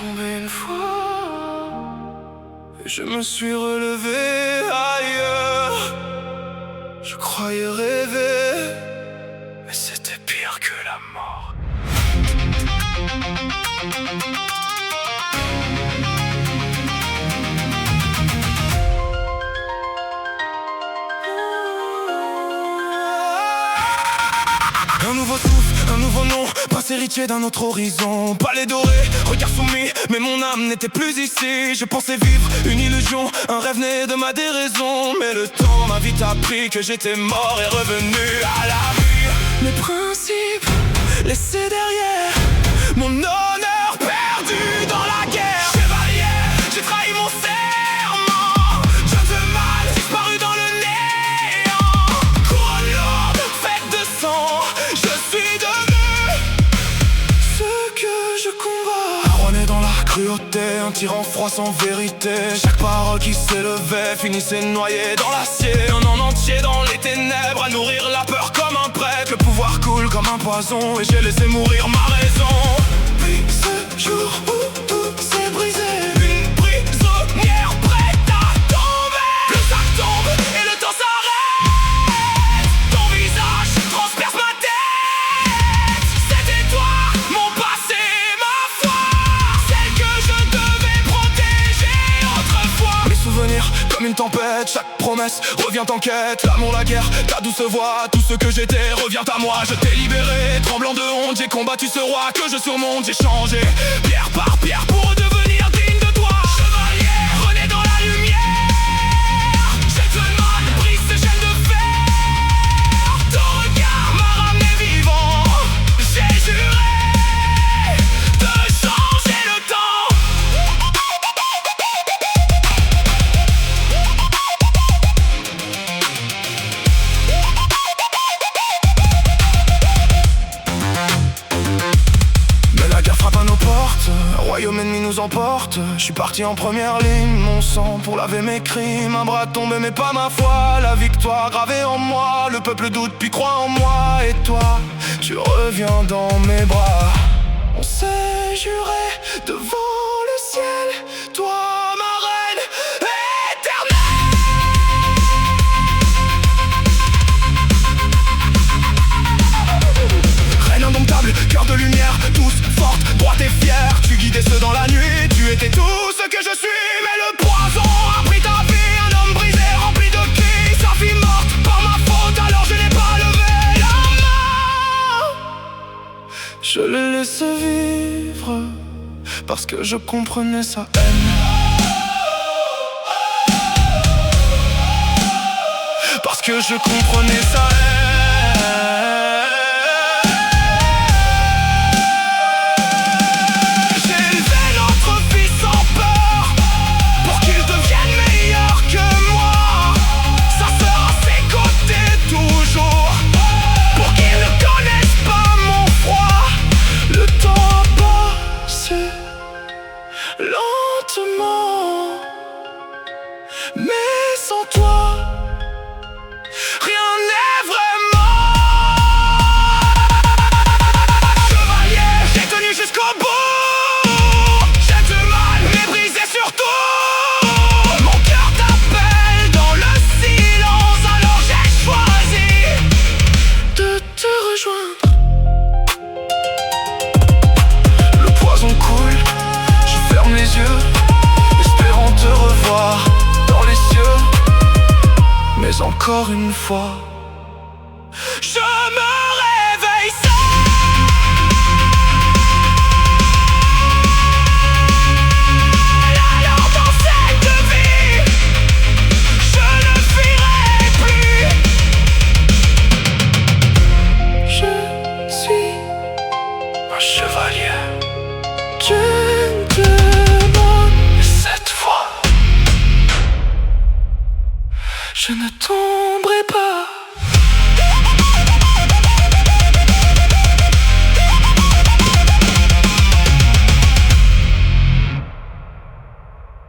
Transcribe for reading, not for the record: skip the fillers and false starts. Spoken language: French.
tombé une fois et je me suis relevé ailleurs. Je croyais rêver, mais c'était pire que la mort. Un nouveau souffle, un nouveau nom, prince héritier d'un autre horizon. Palais doré, regard soumis, mais mon âme n'était plus ici. Je pensais vivre une illusion, un rêve né de ma déraison. Mais le temps m'a vite appris que j'étais mort et revenu à la vie. Mes principes laissés derrière, mon honneur perdu dans la guerre. Chevalier, j'ai trahi mon serment, je veux mal, disparu dans le néant. Couronne lourde, faite de sang, je suis devenu ce que je combats. Roué dans la cruauté, un tyran froid sans vérité. Chaque parole qui s'élevait finissait noyée dans l'acier. Un an entier dans les ténèbres, à nourrir la peur comme un prêtre. Le pouvoir coule comme un poison et j'ai laissé mourir ma raison. Puis ce jour où tout s'est brisé, une prisonnière prête à tomber. Le sac tombe et le temps s'arrête. Ton visage transperce ma tête. C'était toi, mon passé, ma foi, celle que je devais protéger autrefois. Mes souvenirs comme une tempête, chaque promesse revient en quête. L'amour, la guerre, ta douce voix, tout ce que j'étais revient à moi. Je t'ai libéré, tremblant de honte, j'ai combattu ce roi que je surmonte. J'ai changé, pierre par pierre, pour devenir digne de toi. Chevalier, renais dans la lumière. Gentleman, brise ces chaînes de fer. Ton regard m'a ramené vivant. J'ai juré de changer le temps. Royaume ennemi nous emporte. Je suis parti en première ligne, mon sang pour laver mes crimes. Un bras tombé mais pas ma foi, la victoire gravée en moi. Le peuple doute puis croit en moi. Et toi, tu reviens dans mes bras. On s'est juré devant le ciel, toi ma reine éternelle. Reine indomptable, cœur de lumière, tous forte, droite et fière. Tu guidais ceux dans la nuit, tu étais tout ce que je suis. Mais le poison a pris ta vie, un homme brisé, rempli de cris. Sa fille morte par ma faute, alors je n'ai pas levé la main. Je l'ai laissé vivre, parce que je comprenais sa haine. Parce que je comprenais sa haine. Lentement, mais sans toi, rien n'est vraiment. Chevalier, j'ai tenu jusqu'au bout. J'ai du mal, mais brisé surtout. Mon cœur t'appelle dans le silence, alors j'ai choisi de te rejoindre. Le poison coule, je ferme les yeux, espérant te revoir dans les cieux. Mais encore une fois, je me réveille seul. Alors dans cette vie, je ne fuirai plus. Je suis un chevalier. Cette fois, je ne tomberai pas.